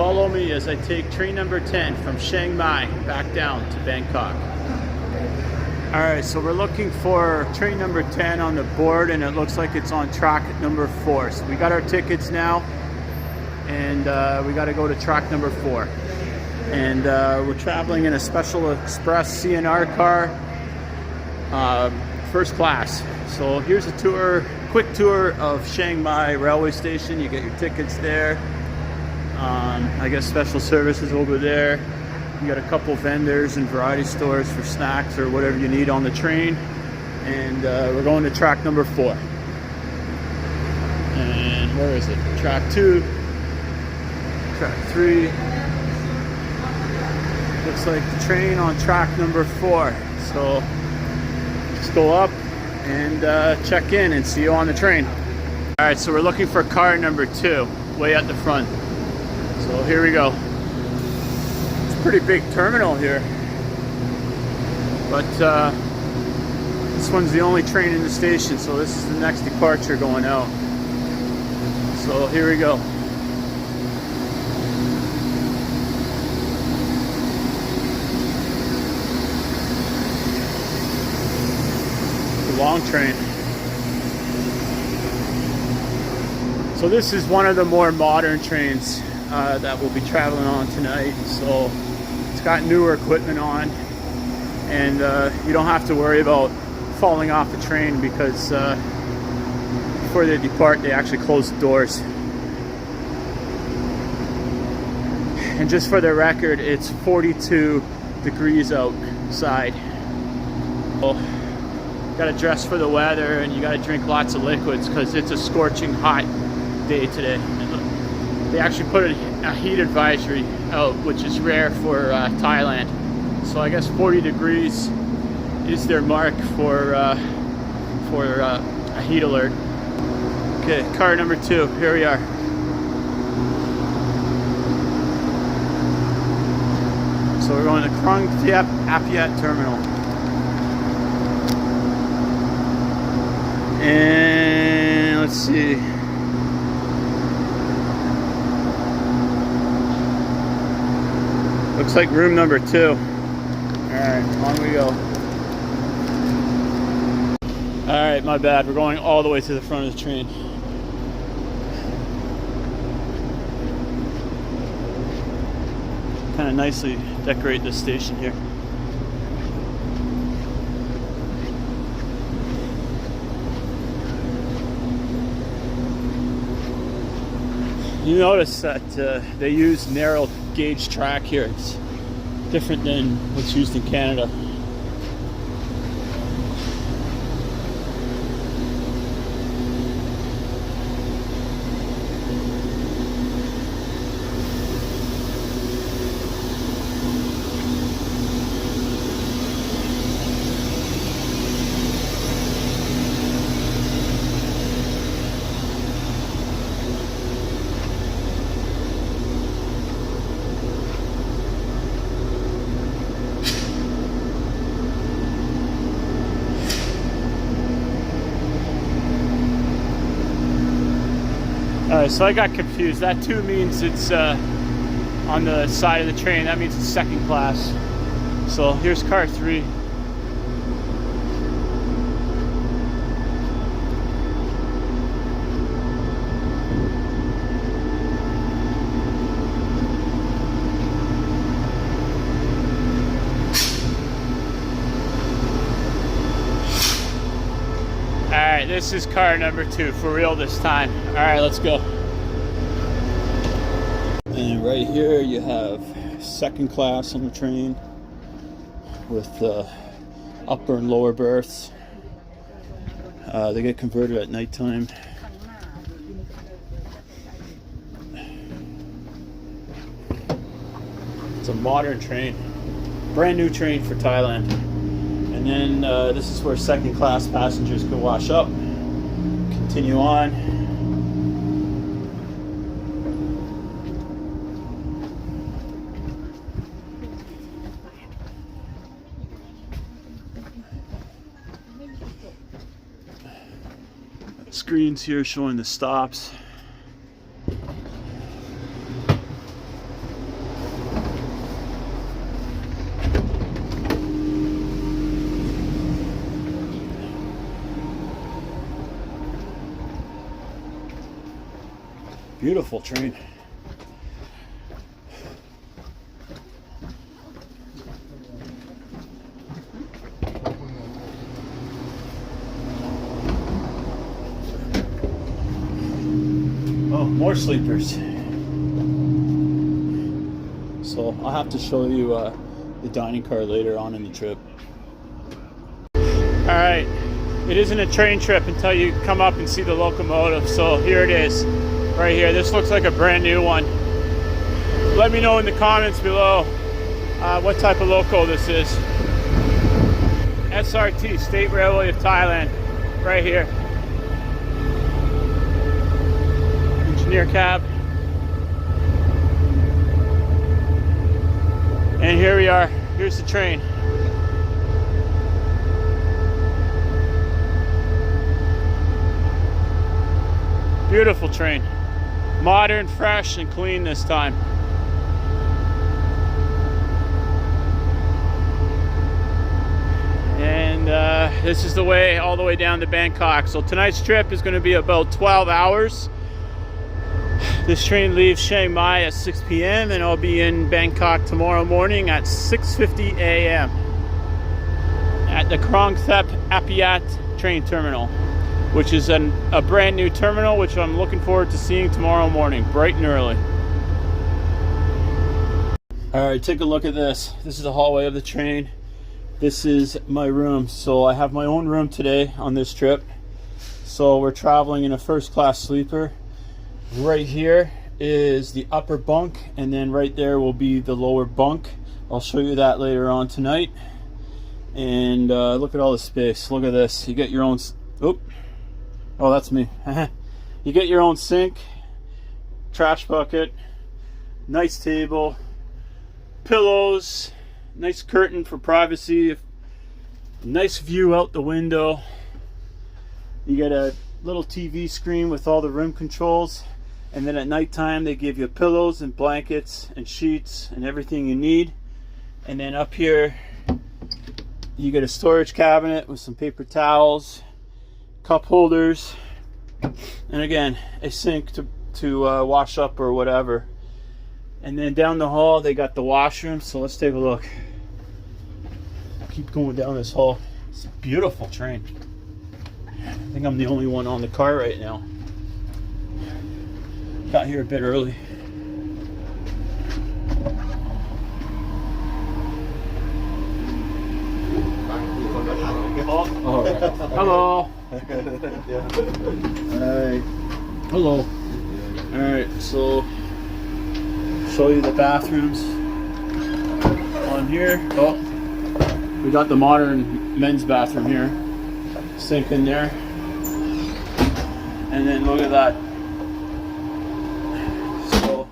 Follow me as I take train number 10 from Chiang Mai back down to Bangkok. Alright, so we're looking for train number 10 on the board, and it looks like it's on track number 4. So we got our tickets now, and we got to go to track number 4. And we're traveling in a Special Express CNR car, first class. So here's a tour, quick tour of Chiang Mai railway station. You get your tickets there. I guess special services over there. You got a couple vendors and variety stores for snacks or whatever you need on the train. And we're going to track number 4. And where is it? Track 2, track 3. Looks like the train on track number 4. So let's go up and check in and see you on the train. All right, so we're looking for car number 2, way at the front. So here we go. It's a pretty big terminal here, but this one's the only train in the station, so this is the next departure going out. So here we go. The long train. So this is one of the more modern trains that we'll be traveling on tonight. So it's got newer equipment on, and you don't have to worry about falling off the train because before they depart, they actually close the doors. And just for the record, it's 42 degrees outside. So got to dress for the weather, and you got to drink lots of liquids because it's a scorching hot day today. They actually put a heat advisory out, which is rare for Thailand. So I guess 40 degrees is their mark for a heat alert. Okay, car number 2, here we are. So we're going to Krung Thep Apiat Terminal. And let's see. Looks like room number 2. Alright, on we go. Alright, my bad. We're going all the way to the front of the train. Kind of nicely decorate this station here. You notice that they use narrow gauge track here. It's different than what's used in Canada. Alright, so I got confused. That 2 means it's on the side of the train. That means it's second class. So here's car 3. Alright, this is car number 2, for real this time. Alright, let's go. And right here you have second class on the train with upper and lower berths. They get converted at nighttime. It's a modern train, brand new train for Thailand. And then this is where second class passengers can wash up, continue on. Screens here showing the stops. Beautiful train. Oh, more sleepers. So I'll have to show you the dining car later on in the trip. All right, it isn't a train trip until you come up and see the locomotive. So here it is, right here. This looks like a brand new one. Let me know in the comments below what type of loco this is. SRT, State Railway of Thailand, right here. Engineer cab. And here we are. Here's the train. Beautiful train. Modern, fresh, and clean this time. And this is the way all the way down to Bangkok. So tonight's trip is going to be about 12 hours. This train leaves Chiang Mai at 6 p.m. and I'll be in Bangkok tomorrow morning at 6:50 a.m. at the Krong Thep Apiat train terminal, which is a brand new terminal, which I'm looking forward to seeing tomorrow morning, bright and early. All right, take a look at this. This is the hallway of the train. This is my room. So I have my own room today on this trip. So we're traveling in a first class sleeper. Right here is the upper bunk, and then right there will be the lower bunk. I'll show you that later on tonight. And look at all the space. Look at this. You get your own... Oh, that's me. You get your own sink, trash bucket, nice table, pillows, nice curtain for privacy, nice view out the window. You get a little TV screen with all the room controls, and then at nighttime they give you pillows and blankets and sheets and everything you need. And then up here you get a storage cabinet with some paper towels, cup holders, and again a sink to wash up or whatever. And then down the hall they got the washroom. So let's take a look. Keep going down this hall. It's a beautiful train. I think I'm the only one on the car right now. Got here a bit early. Oh, right. Hello. Hi. Hello. Alright, so show you the bathrooms on here. Oh, we got the modern men's bathroom here. Sink in there. And then look at that. So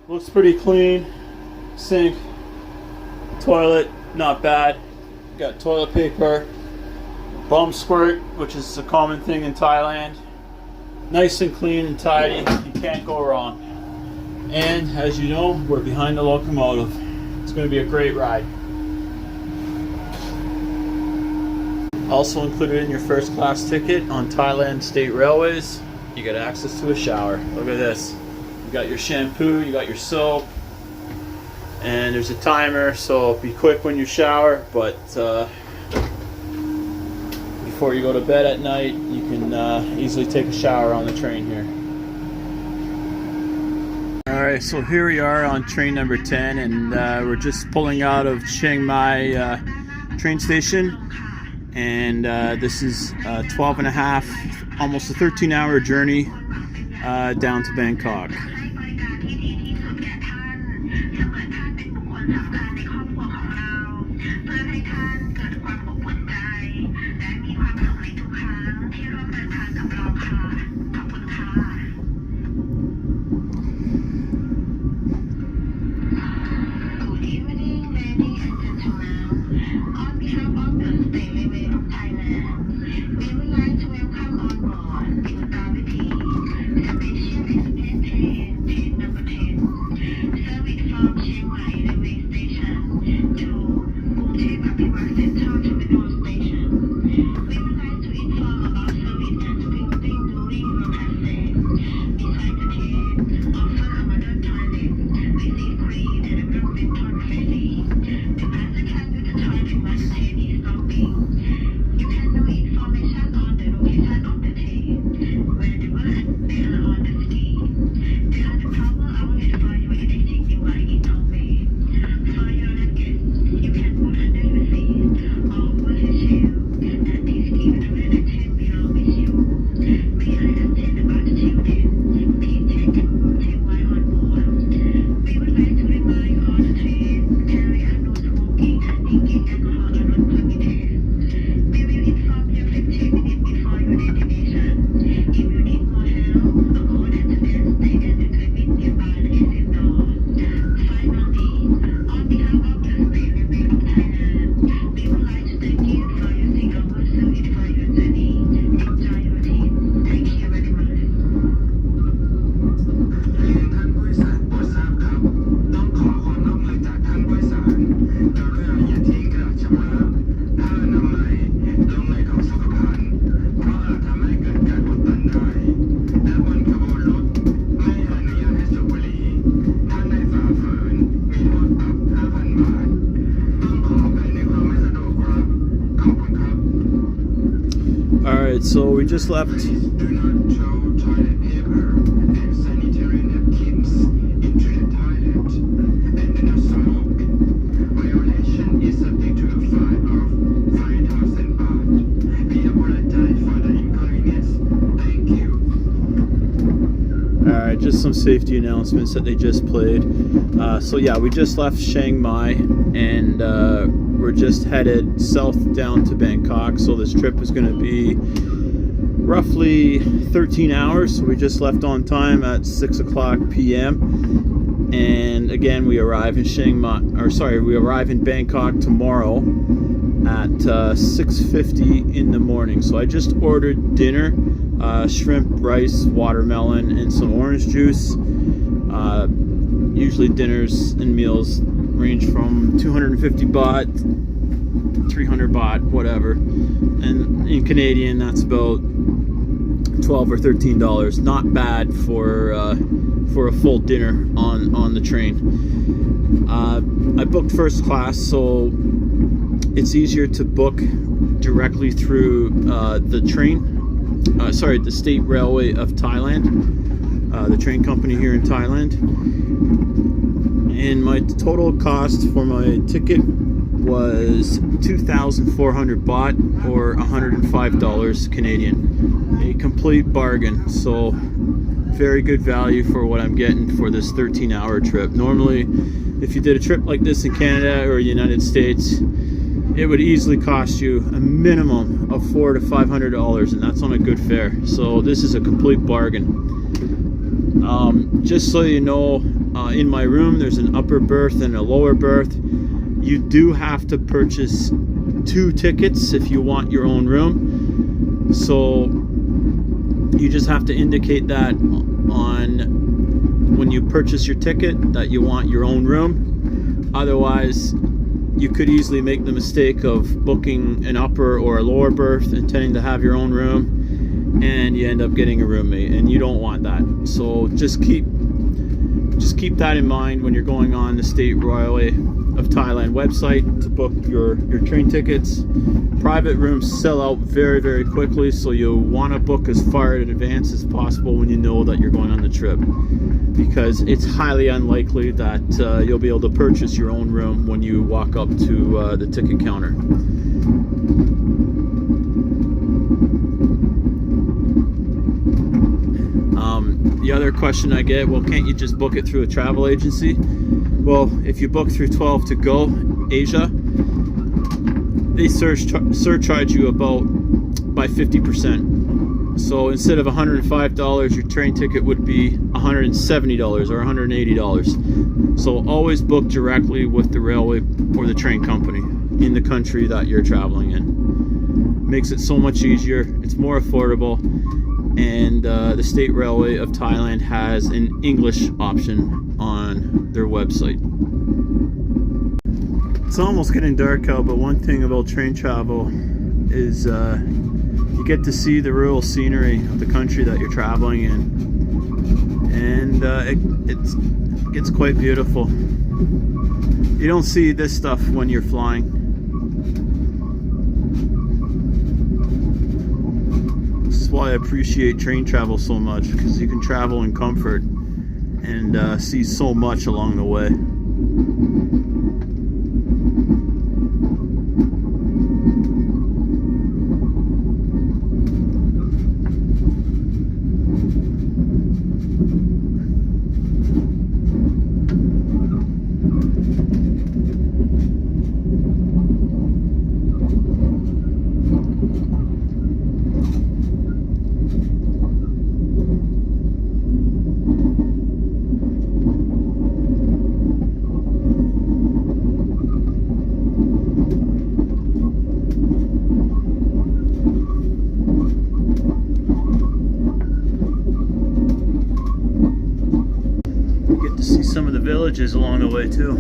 looks pretty clean. Sink, toilet, not bad. Got toilet paper, bum squirt, which is a common thing in Thailand. Nice and clean and tidy. You can't go wrong. And as you know, we're behind the locomotive. It's going to be a great ride. Also included in your first class ticket on Thailand State Railways, you get access to a shower. Look at this. You got your shampoo, you got your soap, and there's a timer, so be quick when you shower, but before you go to bed at night, you can easily take a shower on the train here. Alright, so here we are on train number 10, and we're just pulling out of Chiang Mai train station. And this is 12 and a half, almost a 13-hour journey down to Bangkok. so we just left. Do not throw toilet paper and sanitary napkins into the toilet. And do not smoke. Violation is subject to a fine of 5,000 baht. We apologize for the inconvenience. Thank you. Alright, just some safety announcements that they just played. So yeah, we just left Chiang Mai, and we're just headed south down to Bangkok. So this trip is going to be roughly 13 hours. So we just left on time at 6 o'clock p.m. And again, we arrive in we arrive in Bangkok tomorrow at 6:50 in the morning. So I just ordered dinner, shrimp, rice, watermelon, and some orange juice. Usually dinners and meals range from 250 baht, 300 baht, whatever. And in Canadian, that's about $12 or $13. Not bad for a full dinner on the train. I booked first class, so it's easier to book directly through the State Railway of Thailand, the train company here in Thailand. And my total cost for my ticket was 2,400 baht, or $105 Canadian. A complete bargain. So very good value for what I'm getting for this 13-hour trip. Normally, if you did a trip like this in Canada or United States, it would easily cost you a minimum of $400 to $500, and that's on a good fare. So this is a complete bargain. Just so you know, in my room there's an upper berth and a lower berth. You do have to purchase 2 tickets if you want your own room. So you just have to indicate that when you purchase your ticket that you want your own room. Otherwise, you could easily make the mistake of booking an upper or a lower berth, intending to have your own room, and you end up getting a roommate, and you don't want that. So just keep that in mind when you're going on the State Railway of Thailand website to book your train tickets. Private rooms sell out very, very quickly, so you'll want to book as far in advance as possible when you know that you're going on the trip, because it's highly unlikely that you'll be able to purchase your own room when you walk up to the ticket counter. The other question I get, well, can't you just book it through a travel agency? Well, if you book through 12 to Go Asia, they surcharge you by 50%. So instead of $105, your train ticket would be $170 or $180. So always book directly with the railway or the train company in the country that you're traveling in. Makes it so much easier. It's more affordable. And the State Railway of Thailand has an English option on their website. It's almost getting dark out, but one thing about train travel is you get to see the rural scenery of the country that you're traveling in, and it gets quite beautiful. You don't see this stuff when you're flying. This is why I appreciate train travel so much, because you can travel in comfort and see so much along the way. See some of the villages along the way too.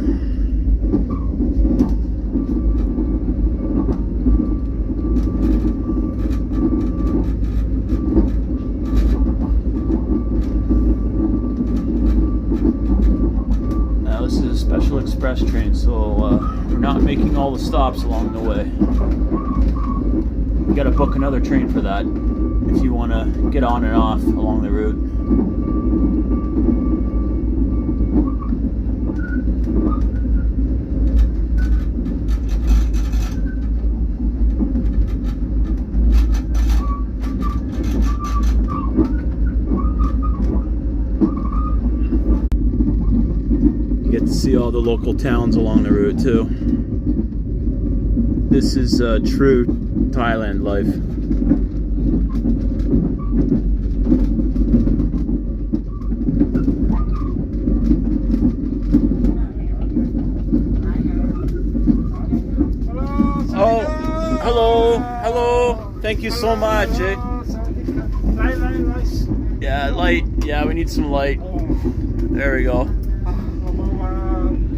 Now this is a special express train, so we're not making all the stops along the way. We gotta book another train for that. if you want to get on and off along the route. You get to see all the local towns along the route too. This is true Thailand life. Oh, hello, hello. Thank you so much. Eh? Yeah, light. Yeah, we need some light. There we go.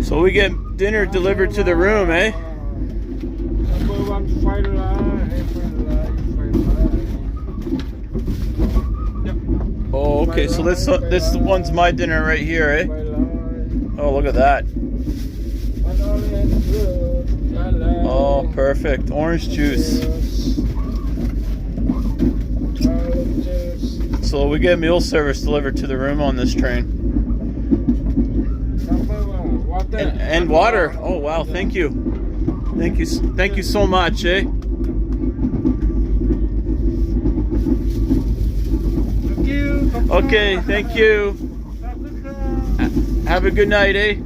So we get dinner delivered to the room, eh? Oh, okay. So this one's my dinner right here, eh? Oh, look at that. Oh, perfect. Orange juice. So we get meal service delivered to the room on this train. And water. Oh, wow. Thank you. Thank you so much, eh? Okay, thank you. Have a good night, eh?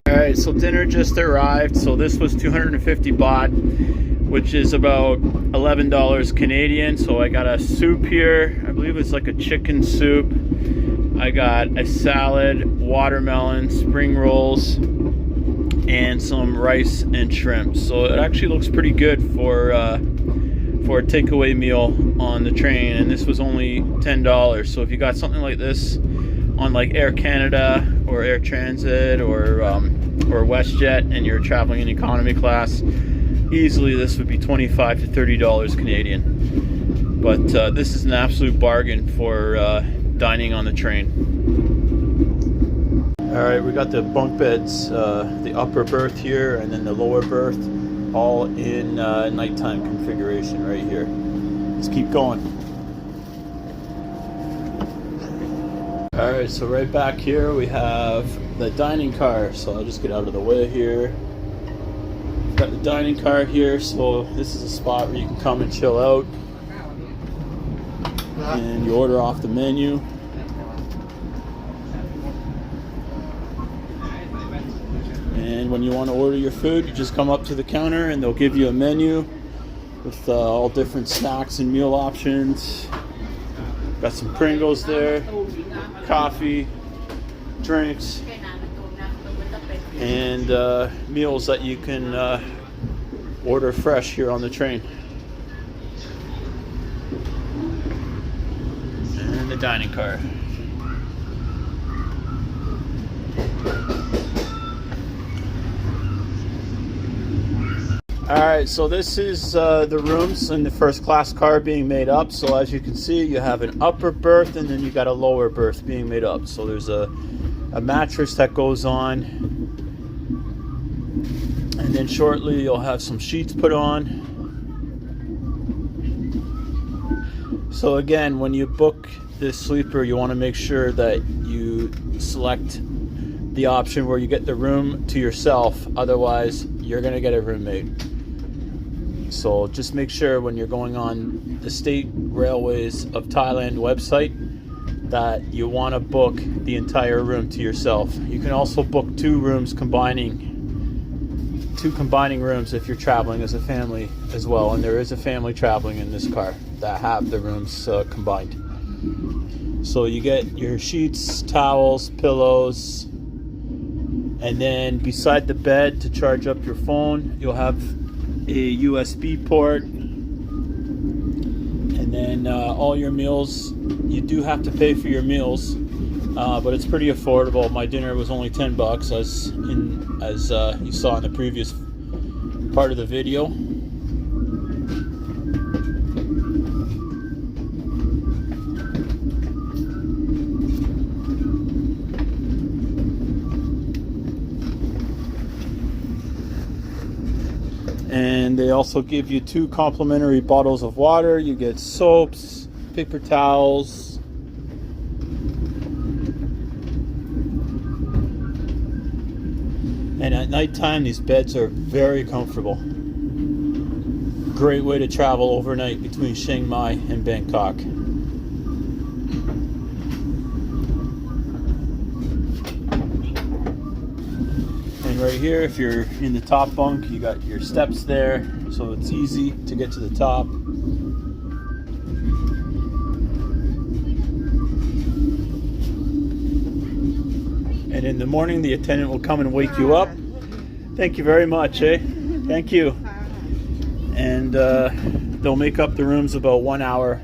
Alright, so dinner just arrived. So this was 250 baht, which is about $11 Canadian. So I got a soup here. I believe it's like a chicken soup. I got a salad, watermelon, spring rolls, and some rice and shrimp. So it actually looks pretty good for a takeaway meal on the train, and this was only $10. So if you got something like this on like Air Canada or Air Transit or WestJet and you're traveling in economy class, easily this would be $25 to $30 Canadian. But this is an absolute bargain for dining on the train. Alright, we got the bunk beds, the upper berth here and then the lower berth, all in nighttime configuration right here. Let's keep going. Alright, so right back here we have the dining car. So I'll just get out of the way here. Got the dining car here, so this is a spot where you can come and chill out. And you order off the menu. And when you want to order your food, you just come up to the counter and they'll give you a menu with all different snacks and meal options. Got some Pringles there, coffee, drinks, and meals that you can order fresh here on the train. And the dining car. Alright, so this is the rooms in the first class car being made up. So as you can see, you have an upper berth and then you got a lower berth being made up. So there's a mattress that goes on, and then shortly you'll have some sheets put on. So again, when you book this sleeper, you want to make sure that you select the option where you get the room to yourself. Otherwise, you're going to get a roommate. So just make sure when you're going on the State Railways of Thailand website that you want to book the entire room to yourself. You can also book two combining rooms if you're traveling as a family as well. And there is a family traveling in this car that have the rooms combined. So you get your sheets, towels, pillows, and then beside the bed to charge up your phone, you'll have a USB port, and then all your meals, you do have to pay for your meals, but it's pretty affordable. My dinner was only $10 as you saw in the previous part of the video. And And they also give you 2 complimentary bottles of water. You get soaps, paper towels. And at nighttime, these beds are very comfortable. Great way to travel overnight between Chiang Mai and Bangkok. And right here, if you're in the top bunk, you got your steps there, so it's easy to get to the top. And in the morning, the attendant will come and wake you up. Thank you very much, eh? Thank you. And they'll make up the rooms about 1 hour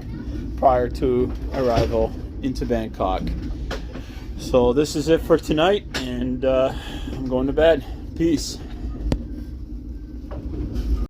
prior to arrival into Bangkok. So this is it for tonight, and I'm going to bed. Peace.